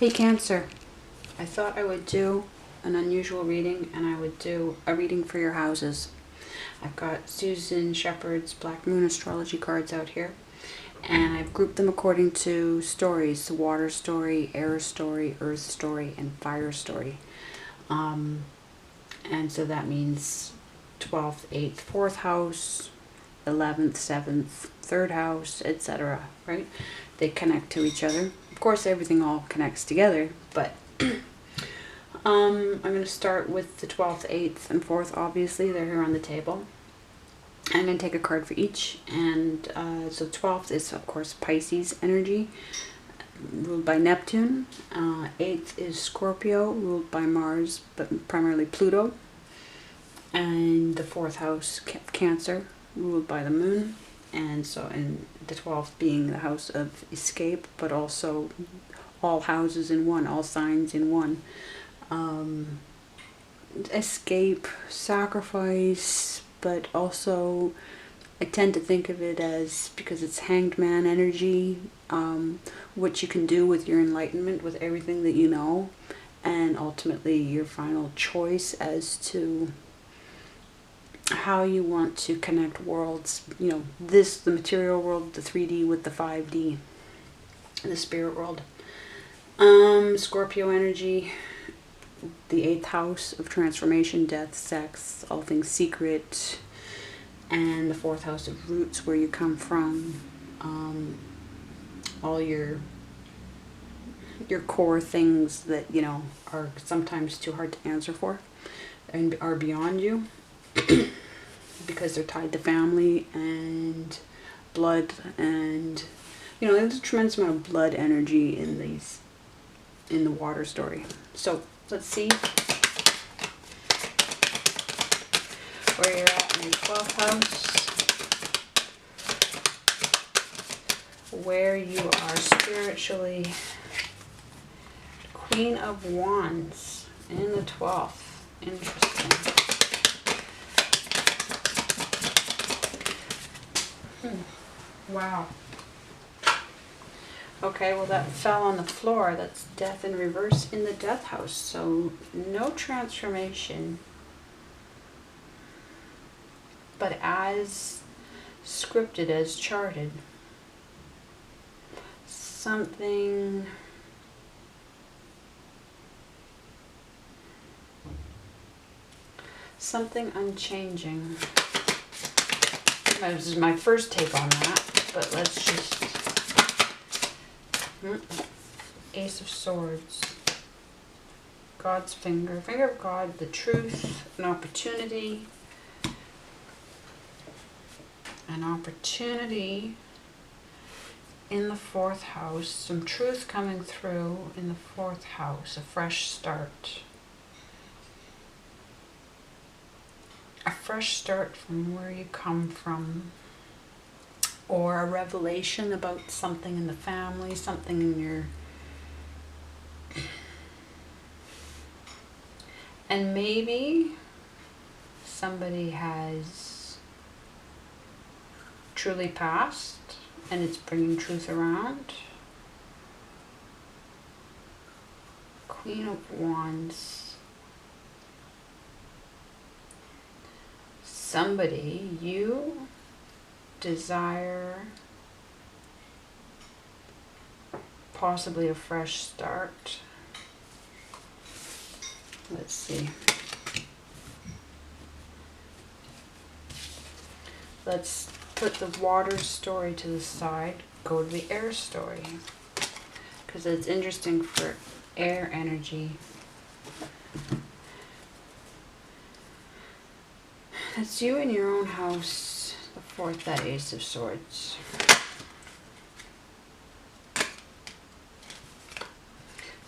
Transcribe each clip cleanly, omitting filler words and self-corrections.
Hey Cancer, I thought I would do an unusual reading, and I would do a reading for your houses. I've got Susan Shepherd's Black Moon astrology cards out here, and I've grouped them according to stories: water story, air story, earth story, and fire story. And so that means 12th, 8th, 4th house, 11th, 7th, 3rd house, etc. Right? They connect to each other. Of course, everything all connects together, but I'm going to start with the 12th, 8th, and 4th. Obviously, they're here on the table. I'm going to take a card for each, and so 12th is, of course, Pisces energy, ruled by Neptune. 8th is Scorpio, ruled by Mars, but primarily Pluto. And the 4th house, Cancer, ruled by the Moon. And so, in the 12th being the house of escape, but also all houses in one, all signs in one. Escape, sacrifice, but also I tend to think of it as, because it's Hanged Man energy, what you can do with your enlightenment, with everything that you know, and ultimately your final choice as to how you want to connect worlds, you know, the material world, the 3D with the 5D, the spirit world. Scorpio energy, the 8th house of transformation, death, sex, all things secret, and the 4th house of roots, where you come from, all your core things that, you know, are sometimes too hard to answer for and are beyond you. Because they're tied to family and blood, and you know, there's a tremendous amount of blood energy in the water story. So let's see where you're at in your 12th house, where you are spiritually. Queen of Wands in the 12th. Interesting. Wow. Okay, well that fell on the floor. That's death in reverse in the death house. So no transformation, but as scripted, as charted. Something unchanging. This is my first take on that, but let's just... Ace of Swords. God's finger. Finger of God, the truth, an opportunity. An opportunity in the 4th house. Some truth coming through in the 4th house. A fresh start. A fresh start from where you come from, or a revelation about something in the family, something in your... And maybe somebody has truly passed and it's bringing truth around. Queen of Wands. Somebody, you desire possibly a fresh start. Let's see. Let's put the water story to the side, go to the air story, because it's interesting for air energy. That's you in your own house, the 4th, that Ace of Swords.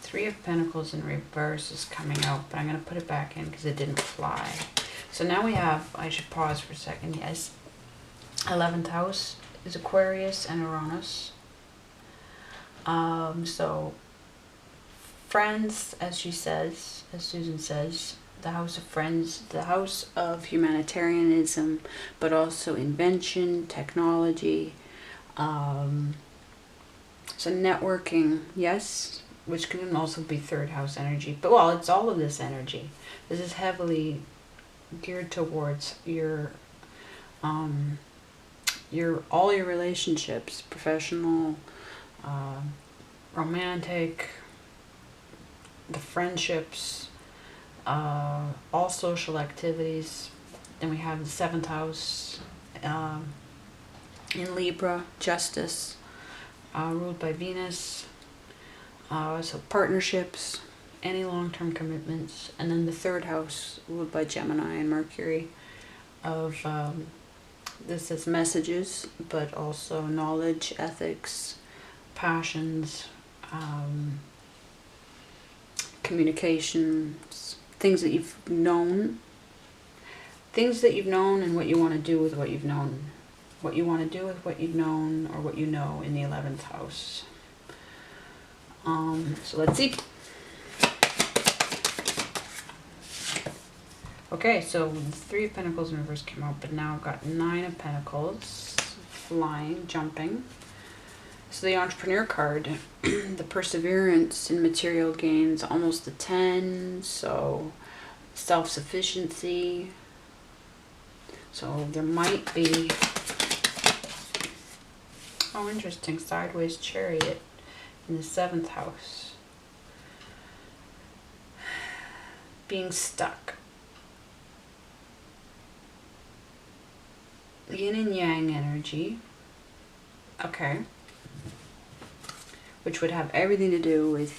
Three of Pentacles in reverse is coming out, but I'm going to put it back in because it didn't fly. So now we have, I should pause for a second, yes. 11th house is Aquarius and Uranus. So friends, as she says, as Susan says, the house of friends, the house of humanitarianism, but also invention, technology. So networking, yes, which can also be third house energy. But well, it's all of this energy. This is heavily geared towards your all your relationships, professional, romantic, the friendships, all social activities. Then we have the 7th house in Libra, justice, ruled by Venus. So partnerships, any long-term commitments. And then the 3rd house, ruled by Gemini and Mercury, of this is messages, but also knowledge, ethics, passions, communications, things that you've known. Things that you've known and what you want to do with what you've known. What you want to do with what you've known, or what you know, in the 11th house. So let's see. Okay, so the 3 of Pentacles in reverse came out, but now I've got 9 of Pentacles, flying, jumping. So the Entrepreneur card, the perseverance in material gains, almost the 10, so self-sufficiency. So there might be, oh interesting, sideways Chariot in the 7th house. Being stuck. Yin and Yang energy. Okay. Which would have everything to do with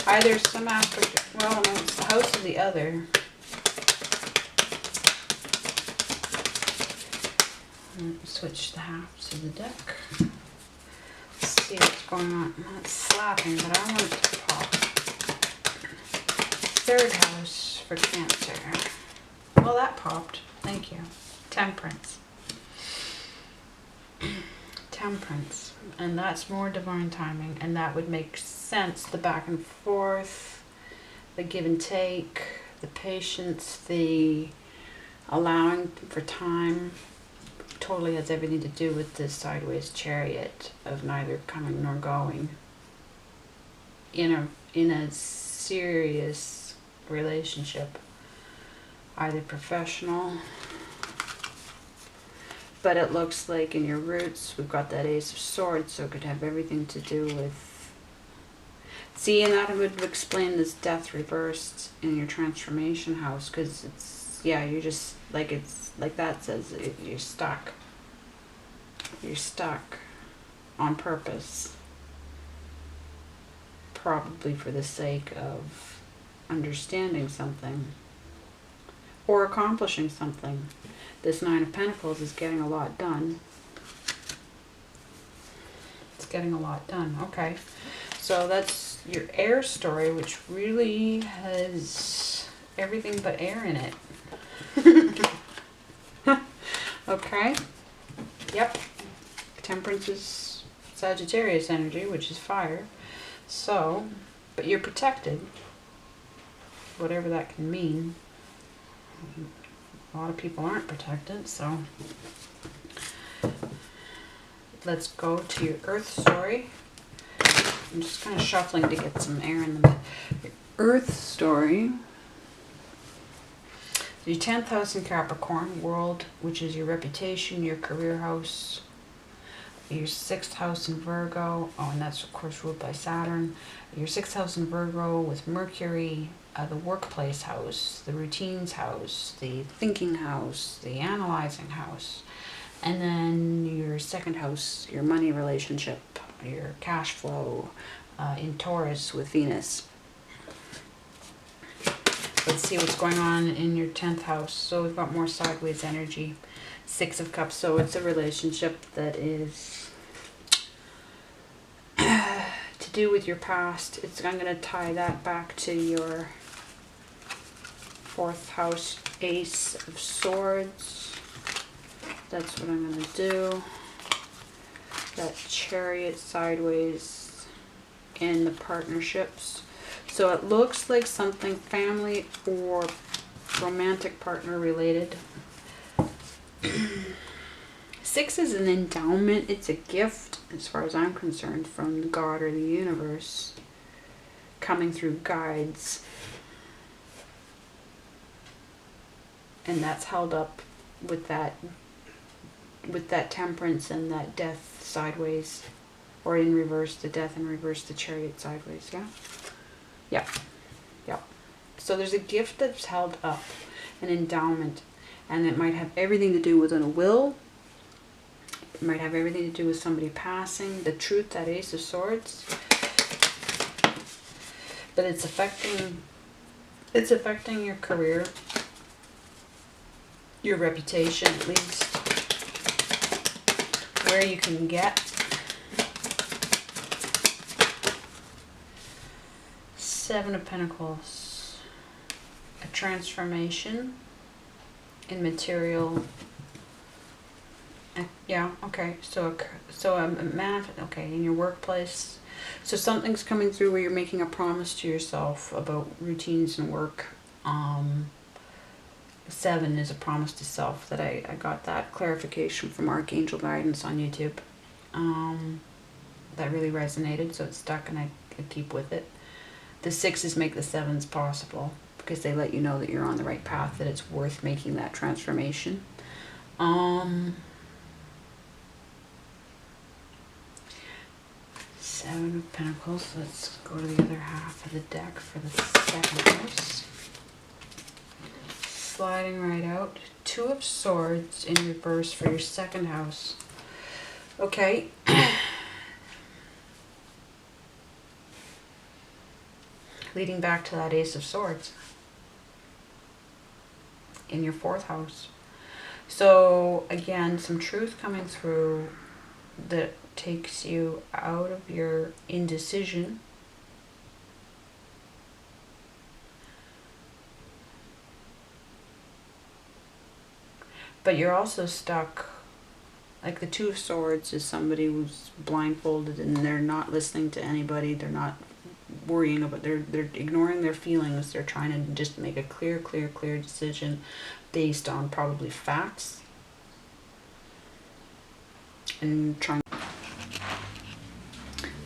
either some aspect, well, no, it's the house of the other. Switch the halves of the deck. Let's see what's going on. Not slapping, but I want it to pop. 3rd house for Cancer. Well, that popped. Thank you. Temperance. Temperance. And that's more divine timing. And that would make sense. The back and forth, the give and take, the patience, the allowing for time. Totally has everything to do with this sideways Chariot of neither coming nor going in a serious relationship, either professional, but it looks like in your roots we've got that Ace of Swords, so it could have everything to do with, see, and that would explain this death reversed in your transformation house, because it's, yeah, you're just like, it's like that says you're stuck. You're stuck on purpose, probably for the sake of understanding something or accomplishing something. This 9 of Pentacles is getting a lot done. It's getting a lot done. Okay, so that's your air story, which really has everything but air in it. Okay. Yep. Temperance is Sagittarius energy, which is fire. So, but you're protected. Whatever that can mean. A lot of people aren't protected, so let's go to your Earth story. I'm just kind of shuffling to get some air in the Earth story. Your 10th house in Capricorn, world, which is your reputation, your career house. Your 6th house in Virgo, oh, and that's of course ruled by Saturn. Your 6th house in Virgo with Mercury, the workplace house, the routines house, the thinking house, the analyzing house. And then your 2nd house, your money relationship, your cash flow, in Taurus with Venus. Let's see what's going on in your 10th house. So we've got more sideways energy. 6 of Cups. So it's a relationship that is to do with your past. I'm going to tie that back to your 4th house, Ace of Swords. That's what I'm going to do. That Chariot sideways in the partnerships. So it looks like something family or romantic partner related. 6 is an endowment. It's a gift, as far as I'm concerned, from God or the universe, coming through guides. And that's held up with that temperance and that death sideways, or in reverse, the death and reverse, the chariot sideways. Yeah. Yeah. Yeah. So there's a gift that's held up, an endowment, and it might have everything to do with a will. It might have everything to do with somebody passing. The truth, that Ace of Swords. But it's affecting your career, your reputation, at least, where you can get. 7 of Pentacles, a transformation in material. Yeah, okay. So a okay, in your workplace. So something's coming through where you're making a promise to yourself about routines and work. 7 is a promise to self. That I got that clarification from Archangel Guidance on YouTube. That really resonated, so it's stuck, and I keep with it. The 6s make the 7s possible, because they let you know that you're on the right path, that it's worth making that transformation. 7 of Pentacles. Let's go to the other half of the deck for the second house. Sliding right out. 2 of Swords in reverse for your second house. Okay. Leading back to that Ace of Swords in your 4th house. So again, some truth coming through that takes you out of your indecision. But you're also stuck. Like the 2 of Swords is somebody who's blindfolded and they're not listening to anybody. They're not worrying about, they're ignoring their feelings. They're trying to just make a clear decision based on probably facts. And trying.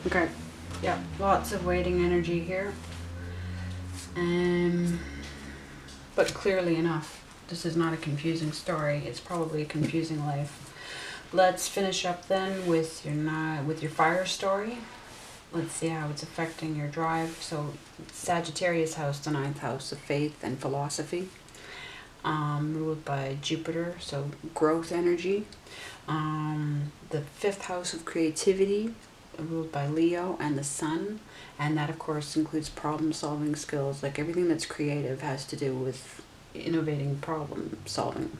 Okay, yeah, lots of waiting energy here. But clearly enough, this is not a confusing story. It's probably a confusing life. Let's finish up then with your fire story. Let's see how it's affecting your drive. So Sagittarius house, the 9th house of faith and philosophy, ruled by Jupiter, so growth energy. The 5th house of creativity, ruled by Leo and the Sun, and that of course includes problem solving skills. Like everything that's creative has to do with innovating problem solving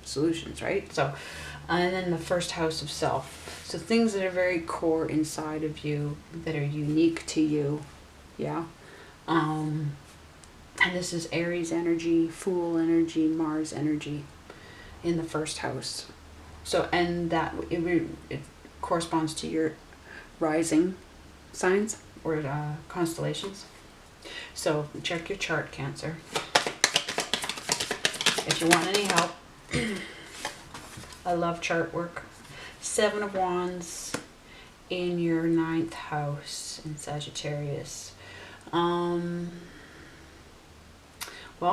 solutions, right? So, and then the 1st house of self, so things that are very core inside of you, that are unique to you. Yeah. And this is Aries energy, Fool energy, Mars energy in the 1st house. So, and that it corresponds to your rising signs or constellations. So check your chart, Cancer. If you want any help, I love chart work. 7 of Wands in your 9th house in Sagittarius. Well,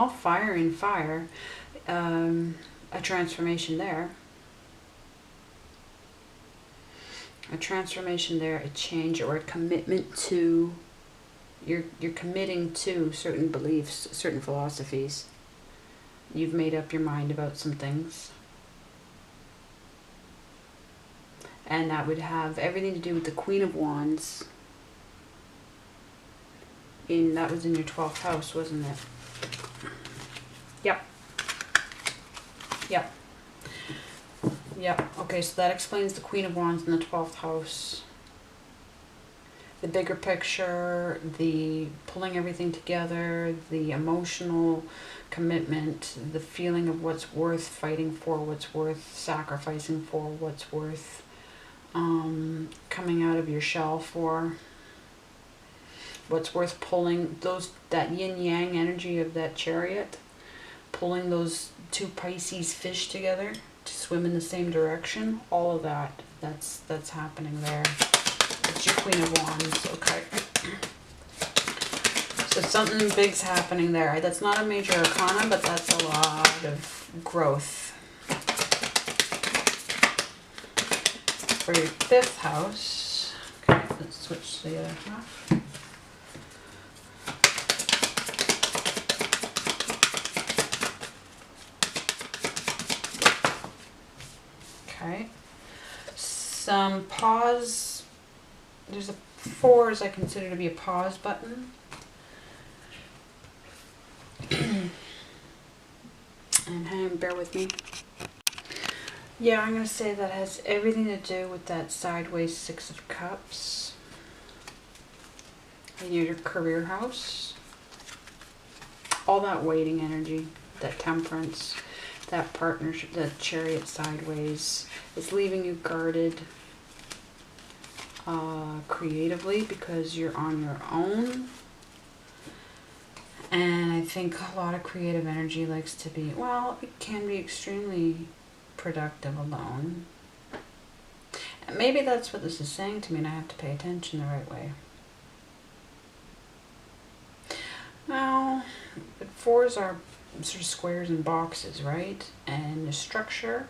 fire in fire, a transformation there. A transformation there, a change or a commitment to, you're committing to certain beliefs, certain philosophies. You've made up your mind about some things. And that would have everything to do with the Queen of Wands. That was in your 12th house, wasn't it? Yep. Yep. Yep. Okay, so that explains the Queen of Wands in the 12th house. The bigger picture, the pulling everything together, the emotional commitment, the feeling of what's worth fighting for, what's worth sacrificing for, what's worth coming out of your shell for, what's worth pulling that yin-yang energy of that chariot, pulling those 2 Pisces fish together to swim in the same direction. All of that's happening there. It's your Queen of Wands, okay. So something big's happening there. That's not a major arcana, but that's a lot of growth. For your 5th house, okay, let's switch to the other half. Okay, some pause. There's a 4s I consider to be a pause button. And hang on, bear with me. Yeah, I'm going to say that has everything to do with that sideways 6 of Cups in your career house. All that waiting energy, that temperance, that partnership, that Chariot sideways, it's leaving you guarded creatively because you're on your own. And I think a lot of creative energy likes to be, well, it can be extremely productive alone. And maybe that's what this is saying to me, and I have to pay attention the right way. Well, 4s are sort of squares and boxes, right? And the structure.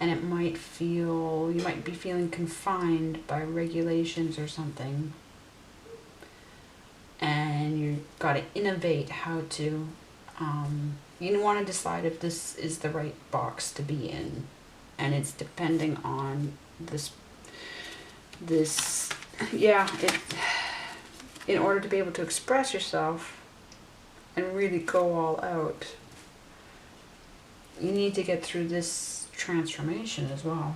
And it might feel, you might be feeling confined by regulations or something. And you've got to innovate how to, you want to decide if this is the right box to be in. And it's depending on in order to be able to express yourself and really go all out, you need to get through this transformation as well.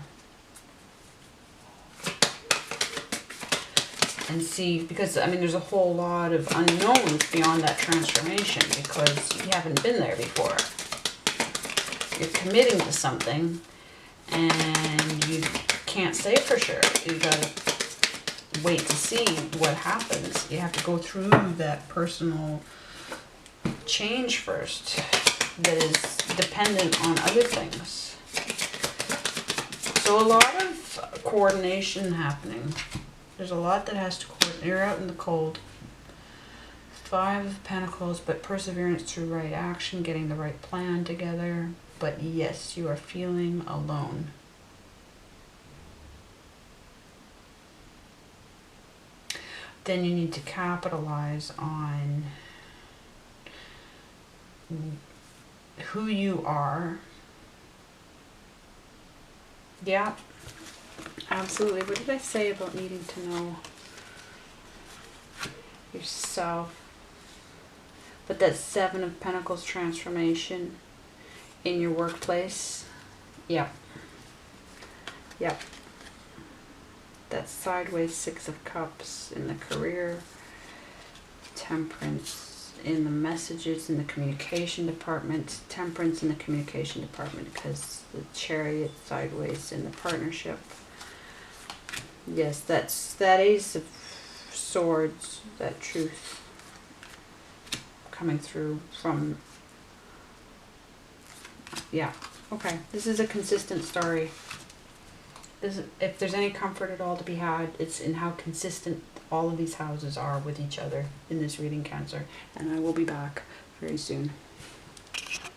And see, because I mean there's a whole lot of unknowns beyond that transformation because you haven't been there before. You're committing to something and you can't say for sure. You gotta wait to see what happens. You have to go through that personal change first that is dependent on other things. So a lot of coordination happening. There's a lot that has to coordinate. You're out in the cold. 5 of Pentacles, but perseverance through right action, getting the right plan together. But yes, you are feeling alone. Then you need to capitalize on who you are. Yeah. Absolutely. What did I say about needing to know yourself? But that 7 of Pentacles transformation in your workplace. Yep. Yep. That sideways 6 of Cups in the career. Temperance in the messages in the communication department. Temperance in the communication department because the Chariot sideways in the partnership. Yes, that Ace of Swords, that truth coming through from, yeah, okay. This is a consistent story. If there's any comfort at all to be had, it's in how consistent all of these houses are with each other in this reading, Cancer. And I will be back very soon.